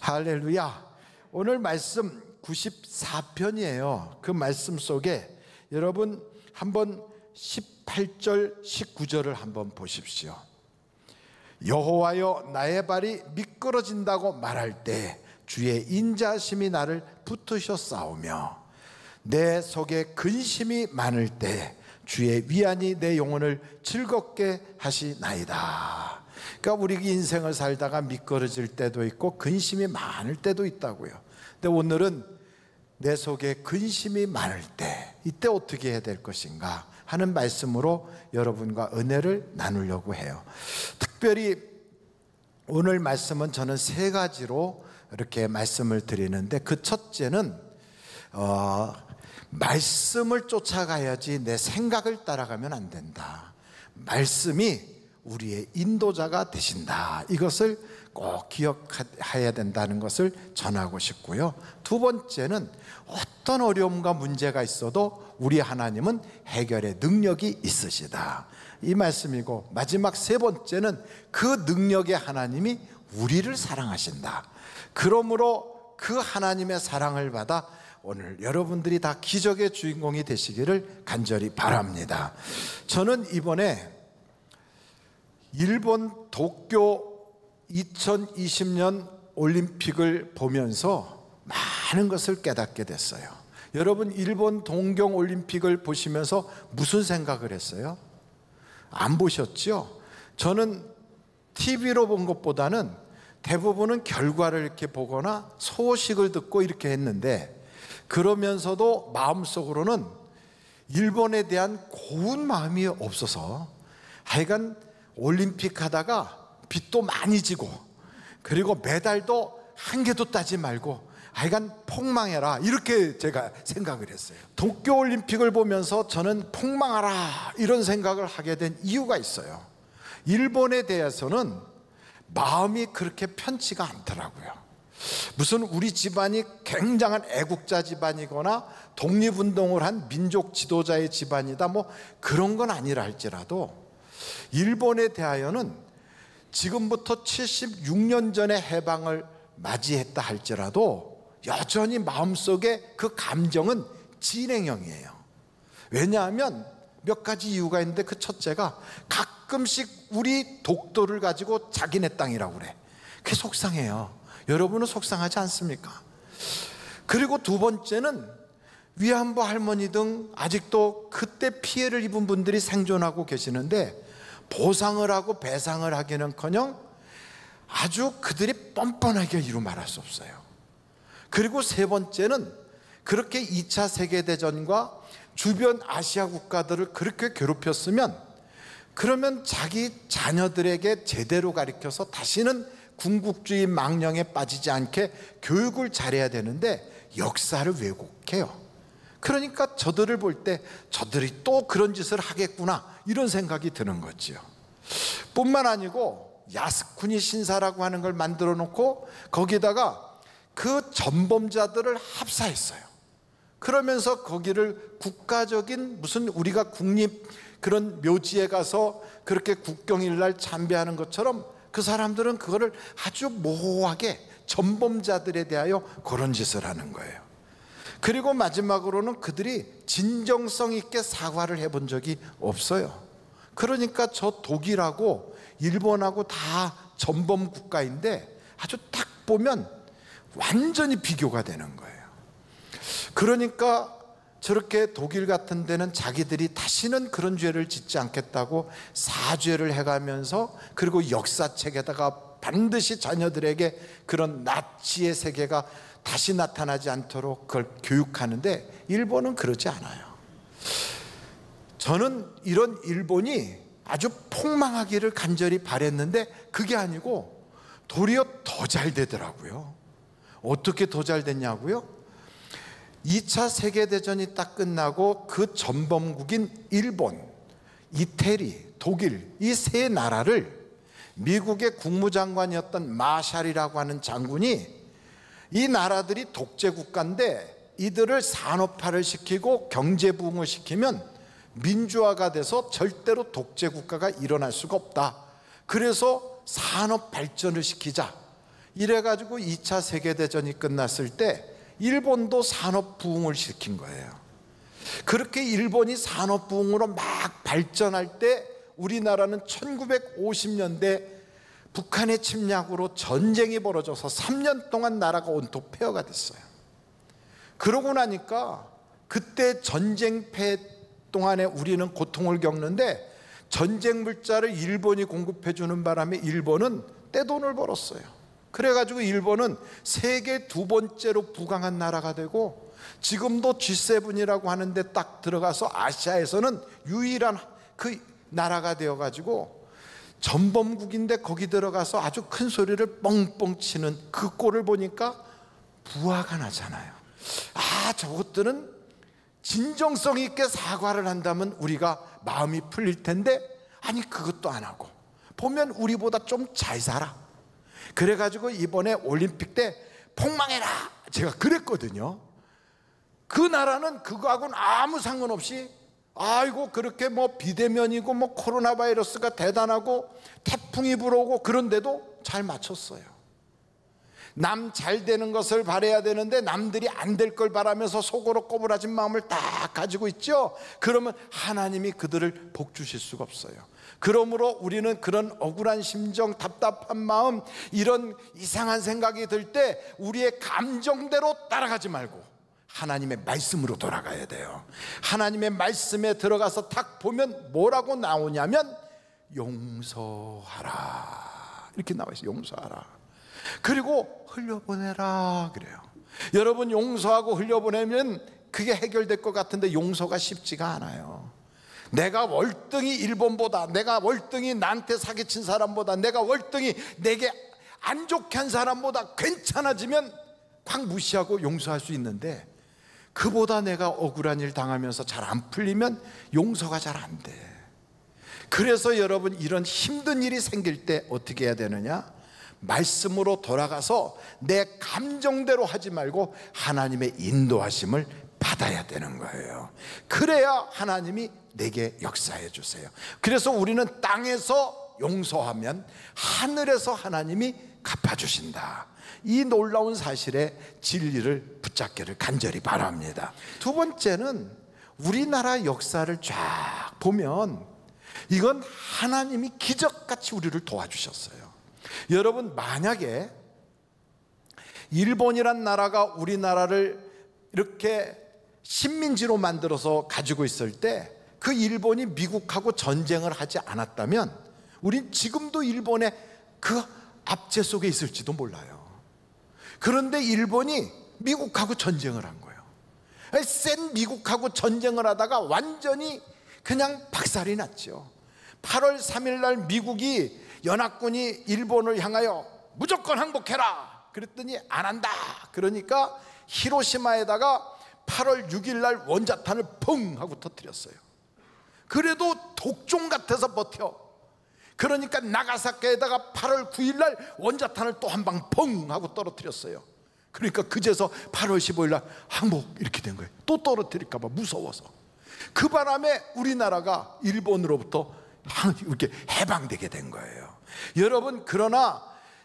할렐루야. 오늘 말씀 94편이에요. 그 말씀 속에 여러분 한번 18절 19절을 한번 보십시오. 여호와여, 나의 발이 미끄러진다고 말할 때 주의 인자하심이 나를 붙으셨사오며 내 속에 근심이 많을 때 주의 위안이 내 영혼을 즐겁게 하시나이다. 그러니까 우리 인생을 살다가 미끄러질 때도 있고 근심이 많을 때도 있다고요. 근데 오늘은 내 속에 근심이 많을 때, 이때 어떻게 해야 될 것인가 하는 말씀으로 여러분과 은혜를 나누려고 해요. 특별히 오늘 말씀은 저는 세 가지로 이렇게 말씀을 드리는데, 그 첫째는 말씀을 쫓아가야지 내 생각을 따라가면 안 된다. 말씀이 우리의 인도자가 되신다. 이것을 꼭 기억해야 된다는 것을 전하고 싶고요. 두 번째는 어떤 어려움과 문제가 있어도 우리 하나님은 해결의 능력이 있으시다. 이 말씀이고, 마지막 세 번째는 그 능력의 하나님이 우리를 사랑하신다. 그러므로 그 하나님의 사랑을 받아 오늘 여러분들이 다 기적의 주인공이 되시기를 간절히 바랍니다. 저는 이번에 일본 도쿄 2020년 올림픽을 보면서 많은 것을 깨닫게 됐어요. 여러분, 일본 동경 올림픽을 보시면서 무슨 생각을 했어요? 안 보셨죠? 저는 TV로 본 것보다는 대부분은 결과를 이렇게 보거나 소식을 듣고 이렇게 했는데, 그러면서도 마음속으로는 일본에 대한 고운 마음이 없어서, 하여간 올림픽 하다가 빚도 많이 지고, 그리고 메달도 한 개도 따지 말고 하여간 폭망해라, 이렇게 제가 생각을 했어요. 도쿄올림픽을 보면서 저는 폭망하라 이런 생각을 하게 된 이유가 있어요. 일본에 대해서는 마음이 그렇게 편치가 않더라고요. 무슨 우리 집안이 굉장한 애국자 집안이거나 독립운동을 한 민족 지도자의 집안이다, 뭐 그런 건 아니라 할지라도 일본에 대하여는 지금부터 76년 전에 해방을 맞이했다 할지라도 여전히 마음속에 그 감정은 진행형이에요. 왜냐하면 몇 가지 이유가 있는데, 그 첫째가 가끔씩 우리 독도를 가지고 자기네 땅이라고 그래. 그게 속상해요. 여러분은 속상하지 않습니까? 그리고 두 번째는 위안부 할머니 등 아직도 그때 피해를 입은 분들이 생존하고 계시는데, 보상을 하고 배상을 하기는커녕 아주 그들이 뻔뻔하게 이루 말할 수 없어요. 그리고 세 번째는 그렇게 2차 세계대전과 주변 아시아 국가들을 그렇게 괴롭혔으면, 그러면 자기 자녀들에게 제대로 가르쳐서 다시는 군국주의 망령에 빠지지 않게 교육을 잘해야 되는데 역사를 왜곡해요. 그러니까 저들을 볼 때 저들이 또 그런 짓을 하겠구나, 이런 생각이 드는 거지요. 뿐만 아니고 야스쿠니 신사라고 하는 걸 만들어 놓고 거기다가 그 전범자들을 합사했어요. 그러면서 거기를 국가적인 무슨 우리가 국립 그런 묘지에 가서 그렇게 국경일날 참배하는 것처럼 그 사람들은 그거를 아주 모호하게 전범자들에 대하여 그런 짓을 하는 거예요. 그리고 마지막으로는 그들이 진정성 있게 사과를 해본 적이 없어요. 그러니까 저 독일하고 일본하고 다 전범 국가인데 아주 딱 보면 완전히 비교가 되는 거예요. 그러니까 저렇게 독일 같은 데는 자기들이 다시는 그런 죄를 짓지 않겠다고 사죄를 해가면서, 그리고 역사책에다가 반드시 자녀들에게 그런 나치의 세계가 다시 나타나지 않도록 그걸 교육하는데, 일본은 그러지 않아요. 저는 이런 일본이 아주 폭망하기를 간절히 바랬는데 그게 아니고 도리어 더 잘 되더라고요. 어떻게 더 잘 됐냐고요? 2차 세계대전이 딱 끝나고 그 전범국인 일본, 이태리, 독일, 이 세 나라를 미국의 국무장관이었던 마샬이라고 하는 장군이, 이 나라들이 독재국가인데 이들을 산업화를 시키고 경제부흥을 시키면 민주화가 돼서 절대로 독재국가가 일어날 수가 없다. 그래서 산업 발전을 시키자, 이래가지고 2차 세계대전이 끝났을 때 일본도 산업 부흥을 시킨 거예요. 그렇게 일본이 산업 부흥으로 막 발전할 때 우리나라는 1950년대 북한의 침략으로 전쟁이 벌어져서 3년 동안 나라가 온통 폐허가 됐어요. 그러고 나니까 그때 전쟁 폐해 동안에 우리는 고통을 겪는데 전쟁 물자를 일본이 공급해 주는 바람에 일본은 떼돈을 벌었어요. 그래가지고 일본은 세계 두 번째로 부강한 나라가 되고 지금도 G7이라고 하는데 딱 들어가서 아시아에서는 유일한 그 나라가 되어가지고 전범국인데 거기 들어가서 아주 큰 소리를 뻥뻥 치는 그 꼴을 보니까 부화가 나잖아요. 아, 저것들은 진정성 있게 사과를 한다면 우리가 마음이 풀릴 텐데, 아니 그것도 안 하고 보면 우리보다 좀 잘 살아. 그래가지고 이번에 올림픽 때 폭망해라 제가 그랬거든요. 그 나라는 그거하고는 아무 상관없이 아이고 그렇게 뭐 비대면이고 뭐 코로나 바이러스가 대단하고 태풍이 불어오고 그런데도 잘 맞췄어요. 남 잘 되는 것을 바라야 되는데 남들이 안 될 걸 바라면서 속으로 꼬부라진 마음을 딱 가지고 있죠. 그러면 하나님이 그들을 복 주실 수가 없어요. 그러므로 우리는 그런 억울한 심정, 답답한 마음, 이런 이상한 생각이 들 때 우리의 감정대로 따라가지 말고 하나님의 말씀으로 돌아가야 돼요. 하나님의 말씀에 들어가서 딱 보면 뭐라고 나오냐면 용서하라 이렇게 나와 있어요. 용서하라. 그리고 흘려보내라 그래요. 여러분, 용서하고 흘려보내면 그게 해결될 것 같은데 용서가 쉽지가 않아요. 내가 월등히 일본보다, 내가 월등히 나한테 사기친 사람보다, 내가 월등히 내게 안 좋게 한 사람보다 괜찮아지면 확 무시하고 용서할 수 있는데, 그보다 내가 억울한 일 당하면서 잘 안 풀리면 용서가 잘 안 돼. 그래서 여러분, 이런 힘든 일이 생길 때 어떻게 해야 되느냐? 말씀으로 돌아가서 내 감정대로 하지 말고 하나님의 인도하심을 받아야 되는 거예요. 그래야 하나님이 내게 역사해 주세요. 그래서 우리는 땅에서 용서하면 하늘에서 하나님이 갚아주신다. 이 놀라운 사실에 진리를 붙잡기를 간절히 바랍니다. 두 번째는 우리나라 역사를 쫙 보면 이건 하나님이 기적같이 우리를 도와주셨어요. 여러분, 만약에 일본이란 나라가 우리나라를 이렇게 식민지로 만들어서 가지고 있을 때 그 일본이 미국하고 전쟁을 하지 않았다면 우린 지금도 일본의 그 압제 속에 있을지도 몰라요. 그런데 일본이 미국하고 전쟁을 한 거예요. 센 미국하고 전쟁을 하다가 완전히 그냥 박살이 났죠. 8월 3일 날 미국이 연합군이 일본을 향하여 무조건 항복해라 그랬더니 안 한다. 그러니까 히로시마에다가 8월 6일 날 원자탄을 펑 하고 터뜨렸어요. 그래도 독종 같아서 버텨. 그러니까 나가사키에다가 8월 9일 날 원자탄을 또 한 방 펑 하고 떨어뜨렸어요. 그러니까 그제서 8월 15일 날 항복 이렇게 된 거예요. 또 떨어뜨릴까 봐 무서워서. 그 바람에 우리나라가 일본으로부터 이렇게 해방되게 된 거예요. 여러분, 그러나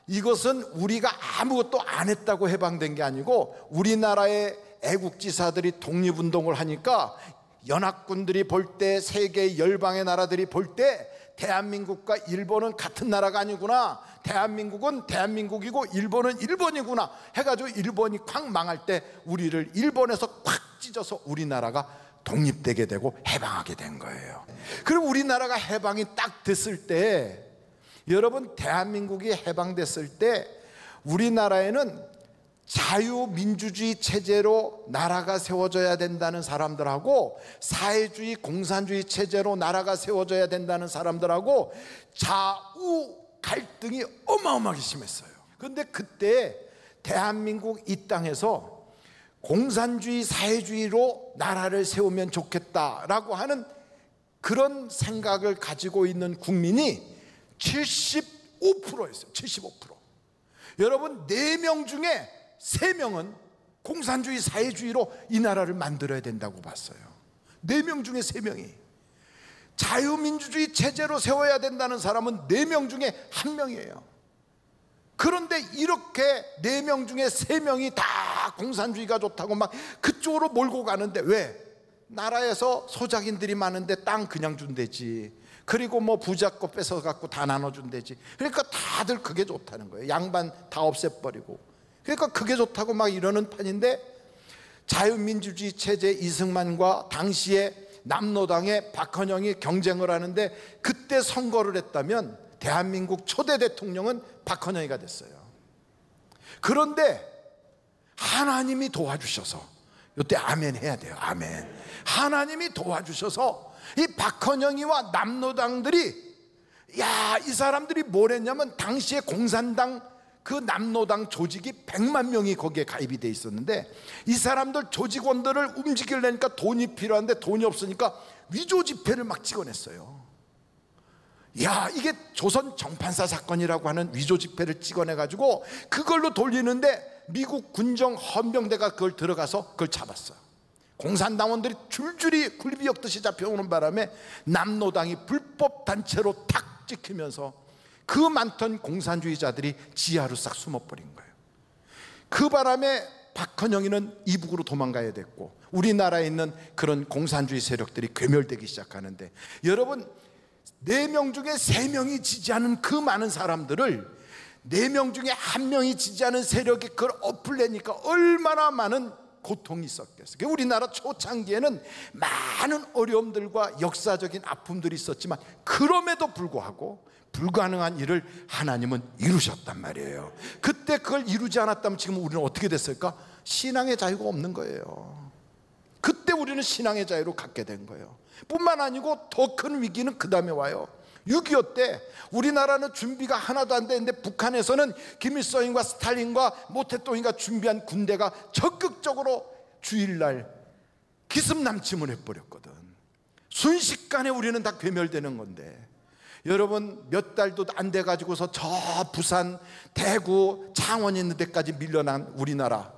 이것은 우리가 아무것도 안 했다고 해방된 게 아니고 우리나라의 애국지사들이 독립운동을 하니까 연합군들이 볼 때, 세계 열방의 나라들이 볼 때 대한민국과 일본은 같은 나라가 아니구나, 대한민국은 대한민국이고 일본은 일본이구나 해가지고 일본이 콱 망할 때 우리를 일본에서 콱 찢어서 우리나라가 독립되게 되고 해방하게 된 거예요. 그럼 우리나라가 해방이 딱 됐을 때, 여러분, 대한민국이 해방됐을 때 우리나라에는 자유민주주의 체제로 나라가 세워져야 된다는 사람들하고 사회주의 공산주의 체제로 나라가 세워져야 된다는 사람들하고 좌우 갈등이 어마어마하게 심했어요. 그런데 그때 대한민국 이 땅에서 공산주의 사회주의로 나라를 세우면 좋겠다라고 하는 그런 생각을 가지고 있는 국민이 75%였어요. 75%. 여러분, 4명 중에 3명은 공산주의 사회주의로 이 나라를 만들어야 된다고 봤어요. 4명 중에 3명이. 자유민주주의 체제로 세워야 된다는 사람은 4명 중에 1명이에요. 그런데 이렇게 4명 중에 3명이 다 공산주의가 좋다고 막 그쪽으로 몰고 가는데, 왜? 나라에서 소작인들이 많은데 땅 그냥 준대지, 그리고 뭐 부자 거 뺏어 갖고 다 나눠준대지. 그러니까 다들 그게 좋다는 거예요. 양반 다 없애버리고. 그러니까 그게 좋다고 막 이러는 판인데, 자유민주주의 체제 이승만과 당시에 남노당의 박헌영이 경쟁을 하는데, 그때 선거를 했다면 대한민국 초대 대통령은 박헌영이가 됐어요. 그런데 하나님이 도와주셔서, 이때 아멘 해야 돼요. 아멘. 하나님이 도와주셔서 이 박헌영이와 남노당들이, 이 사람들이 뭘 했냐면, 당시에 공산당 그 남노당 조직이 100만 명이 거기에 가입이 돼 있었는데, 이 사람들 조직원들을 움직이려니까 돈이 필요한데 돈이 없으니까 위조 지폐를 막 찍어냈어요. 이게 조선 정판사 사건이라고 하는 위조 지폐를 찍어내가지고 그걸로 돌리는데, 미국 군정 헌병대가 그걸 들어가서 그걸 잡았어요. 공산당원들이 줄줄이 굴비역듯이 잡혀오는 바람에 남노당이 불법 단체로 탁 찍히면서 그 많던 공산주의자들이 지하로 싹 숨어버린 거예요. 그 바람에 박헌영이는 이북으로 도망가야 됐고, 우리나라에 있는 그런 공산주의 세력들이 괴멸되기 시작하는데, 여러분, 4명 중에 3명이 지지하는 그 많은 사람들을 4명 중에 1명이 지지하는 세력이 그걸 엎으려니까 얼마나 많은 고통이 있었겠어요. 우리나라 초창기에는 많은 어려움들과 역사적인 아픔들이 있었지만, 그럼에도 불구하고 불가능한 일을 하나님은 이루셨단 말이에요. 그때 그걸 이루지 않았다면 지금 우리는 어떻게 됐을까? 신앙의 자유가 없는 거예요. 그때 우리는 신앙의 자유로 갖게 된 거예요. 뿐만 아니고 더 큰 위기는 그 다음에 와요. 6.25 때 우리나라는 준비가 하나도 안 되는데, 북한에서는 김일성과 스탈린과 모태똥이가 준비한 군대가 적극적으로 주일날 기습남침을 해버렸거든. 순식간에 우리는 다 괴멸되는 건데, 여러분, 몇 달도 안 돼가지고서 저 부산, 대구, 창원 있는 데까지 밀려난 우리나라,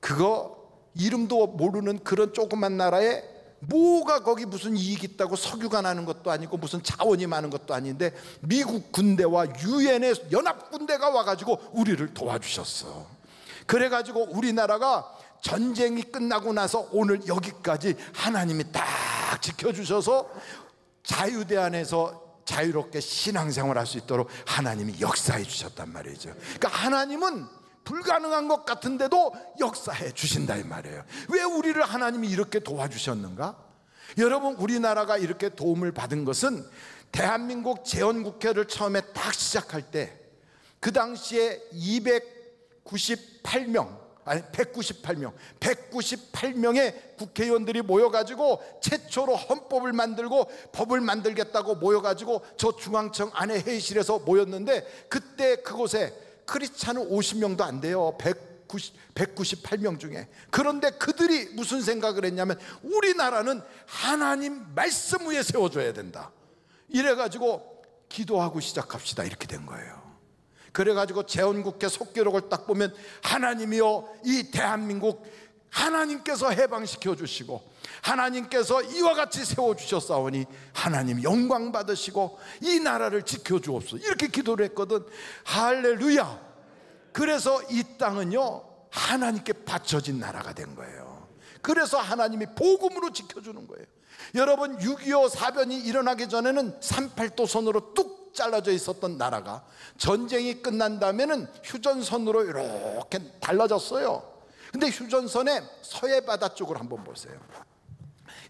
그거 이름도 모르는 그런 조그만 나라에 뭐가 거기 무슨 이익이 있다고 석유가 나는 것도 아니고 무슨 자원이 많은 것도 아닌데, 미국 군대와 유엔의 연합군대가 와가지고 우리를 도와주셨어. 그래가지고 우리나라가 전쟁이 끝나고 나서 오늘 여기까지 하나님이 딱 지켜주셔서 자유대 안에서 자유롭게 신앙생활 할 수 있도록 하나님이 역사해 주셨단 말이죠. 그러니까 하나님은 불가능한 것 같은데도 역사해 주신다 이 말이에요. 왜 우리를 하나님이 이렇게 도와주셨는가? 여러분, 우리나라가 이렇게 도움을 받은 것은 대한민국 재헌국회를 처음에 딱 시작할 때, 그 당시에 198명의 국회의원들이 모여가지고 최초로 헌법을 만들고 법을 만들겠다고 모여가지고 저 중앙청 안에 회의실에서 모였는데, 그때 그곳에 크리스찬은 50명도 안 돼요. 198명 중에. 그런데 그들이 무슨 생각을 했냐면, 우리나라는 하나님 말씀 위에 세워줘야 된다. 이래가지고 기도하고 시작합시다, 이렇게 된 거예요. 그래가지고 재헌국회 속기록을 딱 보면, 하나님이여, 이 대한민국 하나님께서 해방시켜 주시고 하나님께서 이와 같이 세워주셨사오니 하나님 영광 받으시고 이 나라를 지켜주옵소서, 이렇게 기도를 했거든. 할렐루야. 그래서 이 땅은요, 하나님께 바쳐진 나라가 된 거예요. 그래서 하나님이 복음으로 지켜주는 거예요. 여러분, 6.25 사변이 일어나기 전에는 38도선으로 뚝 잘라져 있었던 나라가 전쟁이 끝난 다음에는 휴전선으로 이렇게 달라졌어요. 근데 휴전선의 서해 바다 쪽으로 한번 보세요.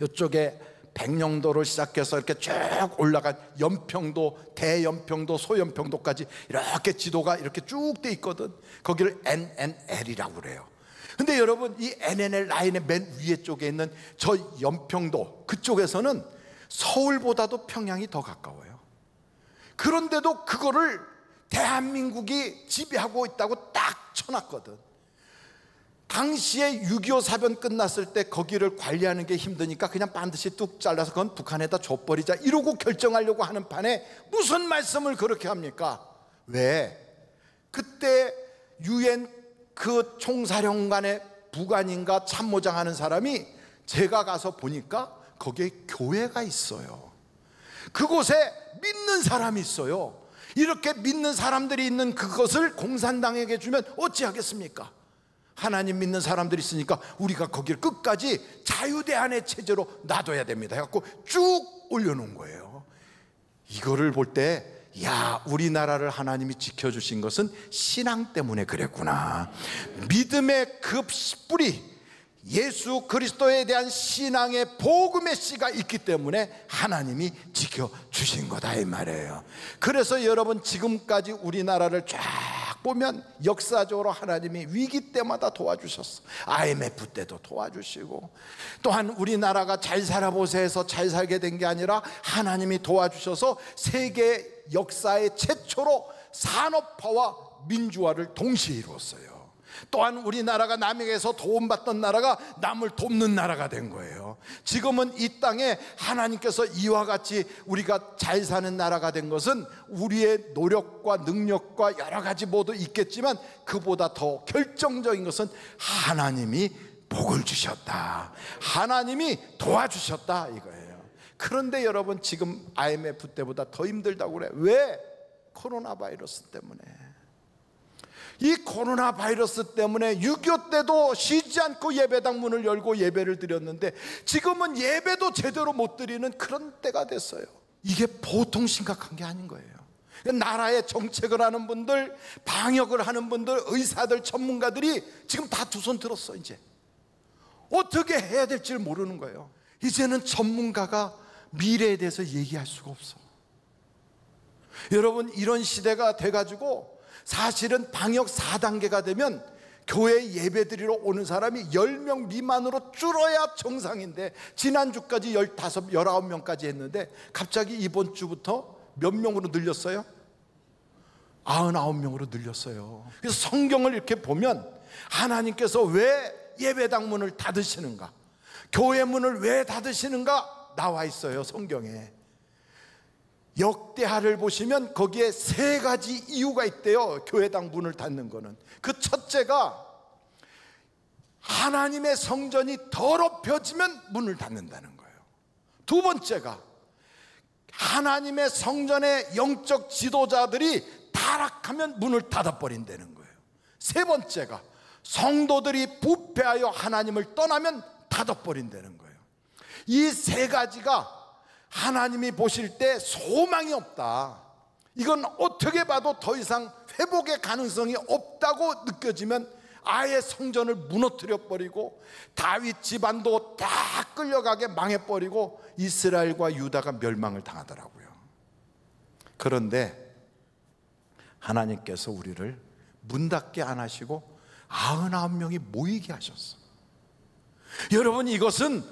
이쪽에 백령도를 시작해서 이렇게 쭉 올라간 연평도, 대연평도, 소연평도까지 이렇게 지도가 이렇게 쭉 돼 있거든. 거기를 NNL이라고 그래요. 근데 여러분, 이 NNL 라인의 맨 위에 쪽에 있는 저 연평도 그쪽에서는 서울보다도 평양이 더 가까워요. 그런데도 그거를 대한민국이 지배하고 있다고 딱 쳐놨거든. 당시에 6.25 사변 끝났을 때 거기를 관리하는 게 힘드니까 그냥 반드시 뚝 잘라서 그건 북한에다 줘버리자, 이러고 결정하려고 하는 판에 무슨 말씀을 그렇게 합니까? 왜? 그때 유엔 그 총사령관의 부관인가 참모장 하는 사람이, 제가 가서 보니까 거기에 교회가 있어요. 그곳에 믿는 사람이 있어요. 이렇게 믿는 사람들이 있는 그것을 공산당에게 주면 어찌하겠습니까? 하나님 믿는 사람들이 있으니까 우리가 거기를 끝까지 자유대안의 체제로 놔둬야 됩니다 해갖고 쭉 올려놓은 거예요. 이거를 볼 때, 야, 우리나라를 하나님이 지켜주신 것은 신앙 때문에 그랬구나. 믿음의 그 뿌리, 예수 그리스도에 대한 신앙의 복음의 씨가 있기 때문에 하나님이 지켜주신 거다 이 말이에요. 그래서 여러분, 지금까지 우리나라를 쫙 보면 역사적으로 하나님이 위기 때마다 도와주셨어. IMF 때도 도와주시고, 또한 우리나라가 잘 살아보세요 해서 잘 살게 된 게 아니라 하나님이 도와주셔서 세계 역사의 최초로 산업화와 민주화를 동시에 이루었어요. 또한 우리나라가 남에게서 도움받던 나라가 남을 돕는 나라가 된 거예요. 지금은 이 땅에 하나님께서 이와 같이 우리가 잘 사는 나라가 된 것은 우리의 노력과 능력과 여러 가지 모두 있겠지만, 그보다 더 결정적인 것은 하나님이 복을 주셨다, 하나님이 도와주셨다 이거예요. 그런데 여러분, 지금 IMF 때보다 더 힘들다고 그래. 왜? 코로나 바이러스 때문에. 이 코로나 바이러스 때문에 6.25 때도 쉬지 않고 예배당 문을 열고 예배를 드렸는데, 지금은 예배도 제대로 못 드리는 그런 때가 됐어요. 이게 보통 심각한 게 아닌 거예요. 나라의 정책을 하는 분들, 방역을 하는 분들, 의사들, 전문가들이 지금 다 두 손 들었어. 이제 어떻게 해야 될지 모르는 거예요. 이제는 전문가가 미래에 대해서 얘기할 수가 없어. 여러분, 이런 시대가 돼가지고 사실은 방역 4단계가 되면 교회 예배드리러 오는 사람이 10명 미만으로 줄어야 정상인데, 지난주까지 15, 19명까지 했는데 갑자기 이번 주부터 몇 명으로 늘렸어요? 99명으로 늘렸어요. 그래서 성경을 이렇게 보면 하나님께서 왜 예배당 문을 닫으시는가, 교회 문을 왜 닫으시는가 나와 있어요, 성경에. 역대하를 보시면 거기에 3가지 이유가 있대요, 교회당 문을 닫는 거는. 그 첫째가 하나님의 성전이 더럽혀지면 문을 닫는다는 거예요. 두 번째가 하나님의 성전의 영적 지도자들이 타락하면 문을 닫아버린다는 거예요. 세 번째가 성도들이 부패하여 하나님을 떠나면 닫아버린다는 거예요. 이 3가지가 하나님이 보실 때 소망이 없다, 이건 어떻게 봐도 더 이상 회복의 가능성이 없다고 느껴지면 아예 성전을 무너뜨려 버리고 다윗 집안도 다 끌려가게 망해버리고 이스라엘과 유다가 멸망을 당하더라고요. 그런데 하나님께서 우리를 문 닫게 안 하시고 99명이 모이게 하셨어. 여러분, 이것은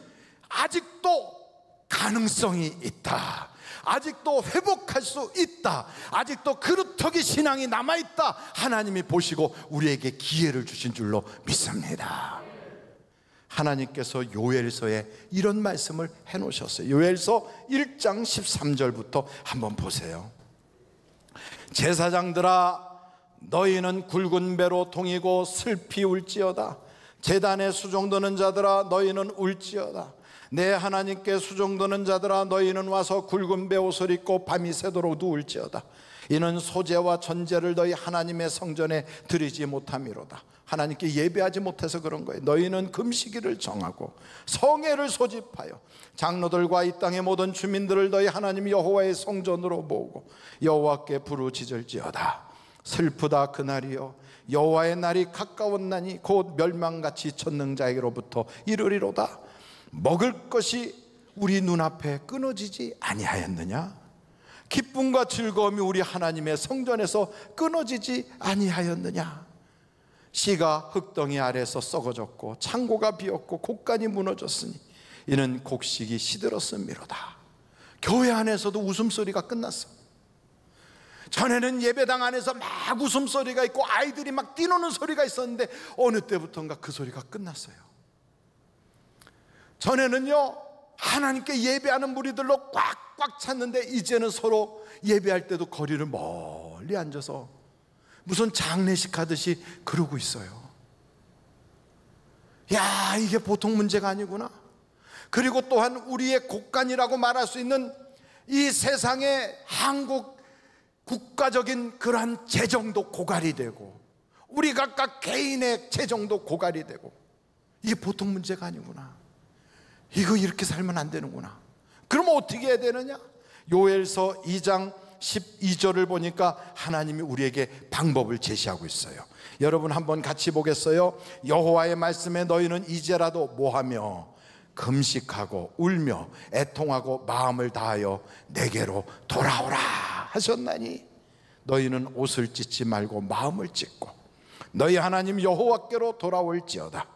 아직도 가능성이 있다, 아직도 회복할 수 있다, 아직도 그루터기 신앙이 남아있다, 하나님이 보시고 우리에게 기회를 주신 줄로 믿습니다. 하나님께서 요엘서에 이런 말씀을 해놓으셨어요. 요엘서 1장 13절부터 한번 보세요. 제사장들아, 너희는 굵은 배로 동이고 슬피 울지어다. 제단에 수종드는 자들아, 너희는 울지어다. 내 하나님께 수종드는 자들아, 너희는 와서 굵은 배 옷을 입고 밤이 새도록 누울지어다. 이는 소제와 전제를 너희 하나님의 성전에 드리지 못함이로다. 하나님께 예배하지 못해서 그런 거예요. 너희는 금식일을 정하고 성회를 소집하여 장로들과 이 땅의 모든 주민들을 너희 하나님 여호와의 성전으로 모으고 여호와께 부르짖을지어다. 슬프다 그날이여, 여호와의 날이 가까웠나니 곧 멸망같이 전능자에게로부터 이르리로다. 먹을 것이 우리 눈앞에 끊어지지 아니하였느냐? 기쁨과 즐거움이 우리 하나님의 성전에서 끊어지지 아니하였느냐? 씨가 흙덩이 아래서 썩어졌고 창고가 비었고 곡간이 무너졌으니 이는 곡식이 시들었음이로다. 교회 안에서도 웃음소리가 끝났어. 전에는 예배당 안에서 막 웃음소리가 있고 아이들이 막 뛰노는 소리가 있었는데 어느 때부터인가 그 소리가 끝났어요. 전에는요, 하나님께 예배하는 무리들로 꽉꽉 찼는데 이제는 서로 예배할 때도 거리를 멀리 앉아서 무슨 장례식 하듯이 그러고 있어요. 야, 이게 보통 문제가 아니구나. 그리고 또한 우리의 곡간이라고 말할 수 있는 이 세상의 한국 국가적인 그러한 재정도 고갈이 되고 우리 각각 개인의 재정도 고갈이 되고, 이게 보통 문제가 아니구나. 이거 이렇게 살면 안 되는구나. 그러면 어떻게 해야 되느냐? 요엘서 2장 12절을 보니까 하나님이 우리에게 방법을 제시하고 있어요. 여러분 한번 같이 보겠어요? 여호와의 말씀에 너희는 이제라도 뭐하며 금식하고 울며 애통하고 마음을 다하여 내게로 돌아오라 하셨나니, 너희는 옷을 찢지 말고 마음을 찢고 너희 하나님 여호와께로 돌아올지어다.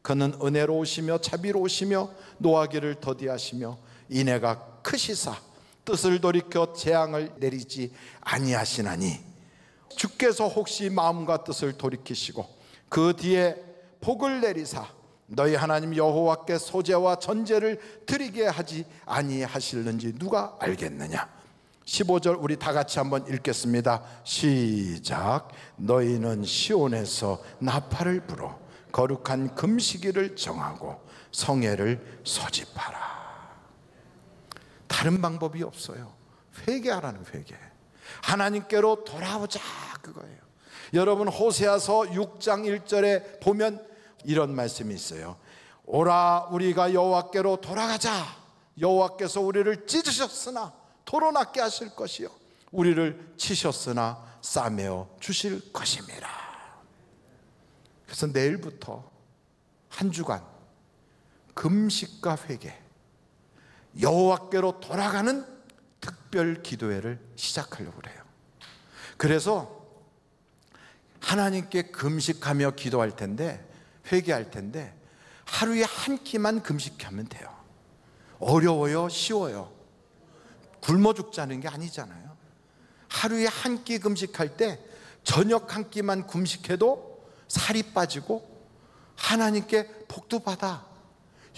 그는 은혜로우시며 자비로우시며 노하기를 더디하시며 인애가 크시사 뜻을 돌이켜 재앙을 내리지 아니하시나니, 주께서 혹시 마음과 뜻을 돌이키시고 그 뒤에 복을 내리사 너희 하나님 여호와께 소제와 전제를 드리게 하지 아니하실는지 누가 알겠느냐. 15절 우리 다 같이 한번 읽겠습니다. 시작. 너희는 시온에서 나팔을 불어 거룩한 금식일을 정하고 성회를 소집하라. 다른 방법이 없어요. 회개하라는 회개. 하나님께로 돌아오자, 그거예요. 여러분 호세아서 6장 1절에 보면 이런 말씀이 있어요. 오라 우리가 여호와께로 돌아가자. 여호와께서 우리를 찢으셨으나 토론하게 하실 것이요 우리를 치셨으나 싸매어 주실 것임이라. 그래서 내일부터 한 주간 금식과 회개, 여호와께로 돌아가는 특별 기도회를 시작하려고 그래요. 그래서 하나님께 금식하며 기도할 텐데, 회개할 텐데 하루에 한 끼만 금식하면 돼요. 어려워요? 쉬워요? 굶어 죽자는 게 아니잖아요. 하루에 한 끼 금식할 때 저녁 한 끼만 금식해도 살이 빠지고 하나님께 복도 받아.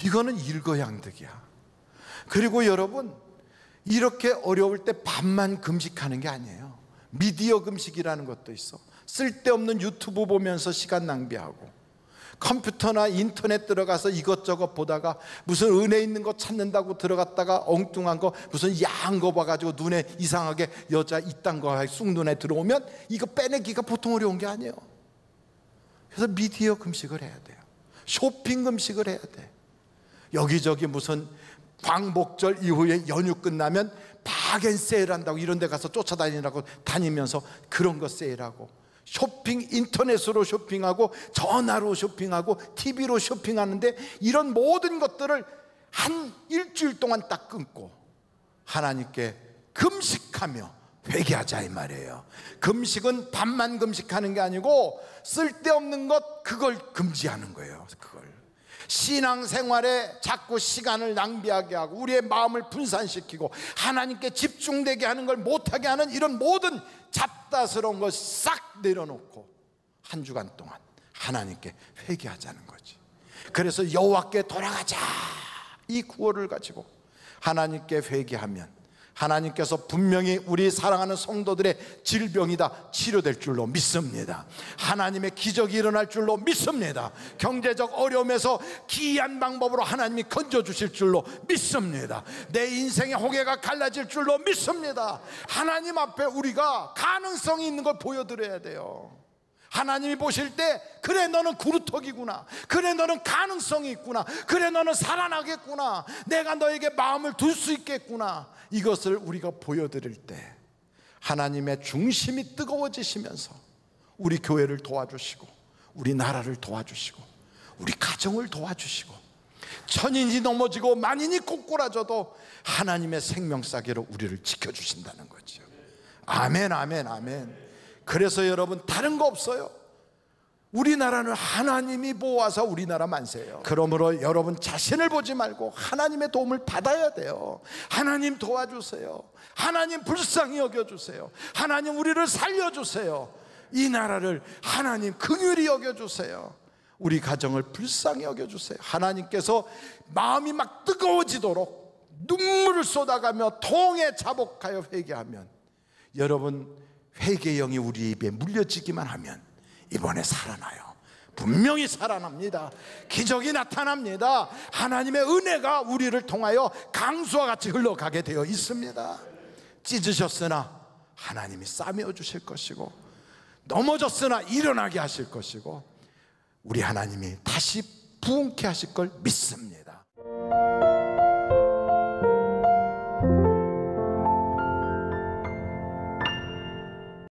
이거는 일거양득이야. 그리고 여러분, 이렇게 어려울 때 밥만 금식하는 게 아니에요. 미디어 금식이라는 것도 있어. 쓸데없는 유튜브 보면서 시간 낭비하고 컴퓨터나 인터넷 들어가서 이것저것 보다가 무슨 은혜 있는 거 찾는다고 들어갔다가 엉뚱한 거 무슨 야한 거 봐가지고 눈에 이상하게 여자 이딴 거 쑥 눈에 들어오면 이거 빼내기가 보통 어려운 게 아니에요. 그래서 미디어 금식을 해야 돼요. 쇼핑 금식을 해야 돼. 여기저기 무슨 광복절 이후에 연휴 끝나면 박앤 세일한다고 이런 데 가서 쫓아다니라고 다니면서 그런 거 세일하고, 쇼핑 인터넷으로 쇼핑하고 전화로 쇼핑하고 TV로 쇼핑하는데, 이런 모든 것들을 한 일주일 동안 딱 끊고 하나님께 금식하며 회개하자 이 말이에요. 금식은 밥만 금식하는 게 아니고 쓸데없는 것 그걸 금지하는 거예요. 그걸 신앙생활에 자꾸 시간을 낭비하게 하고 우리의 마음을 분산시키고 하나님께 집중되게 하는 걸 못하게 하는 이런 모든 잡다스러운 걸 싹 내려놓고 한 주간 동안 하나님께 회개하자는 거지. 그래서 여호와께 돌아가자, 이 구호를 가지고 하나님께 회개하면 하나님께서 분명히 우리 사랑하는 성도들의 질병이다 치료될 줄로 믿습니다. 하나님의 기적이 일어날 줄로 믿습니다. 경제적 어려움에서 기이한 방법으로 하나님이 건져주실 줄로 믿습니다. 내 인생의 홍해가 갈라질 줄로 믿습니다. 하나님 앞에 우리가 가능성이 있는 걸 보여드려야 돼요. 하나님이 보실 때 그래 너는 구루터기구나, 그래 너는 가능성이 있구나, 그래 너는 살아나겠구나, 내가 너에게 마음을 둘 수 있겠구나, 이것을 우리가 보여드릴 때 하나님의 중심이 뜨거워지시면서 우리 교회를 도와주시고 우리 나라를 도와주시고 우리 가정을 도와주시고 천인이 넘어지고 만인이 꼬꾸라져도 하나님의 생명싸개로 우리를 지켜주신다는 거죠. 아멘, 아멘, 아멘. 그래서 여러분 다른 거 없어요. 우리나라는 하나님이 보호하사 우리나라 만세예요. 그러므로 여러분 자신을 보지 말고 하나님의 도움을 받아야 돼요. 하나님 도와주세요. 하나님 불쌍히 여겨주세요. 하나님 우리를 살려주세요. 이 나라를 하나님 긍휼히 여겨주세요. 우리 가정을 불쌍히 여겨주세요. 하나님께서 마음이 막 뜨거워지도록 눈물을 쏟아가며 통에 자복하여 회개하면, 여러분 회개의 영이 우리 입에 물려지기만 하면 이번에 살아나요. 분명히 살아납니다. 기적이 나타납니다. 하나님의 은혜가 우리를 통하여 강수와 같이 흘러가게 되어 있습니다. 찢으셨으나 하나님이 싸매어 주실 것이고, 넘어졌으나 일어나게 하실 것이고, 우리 하나님이 다시 부흥케 하실 걸 믿습니다.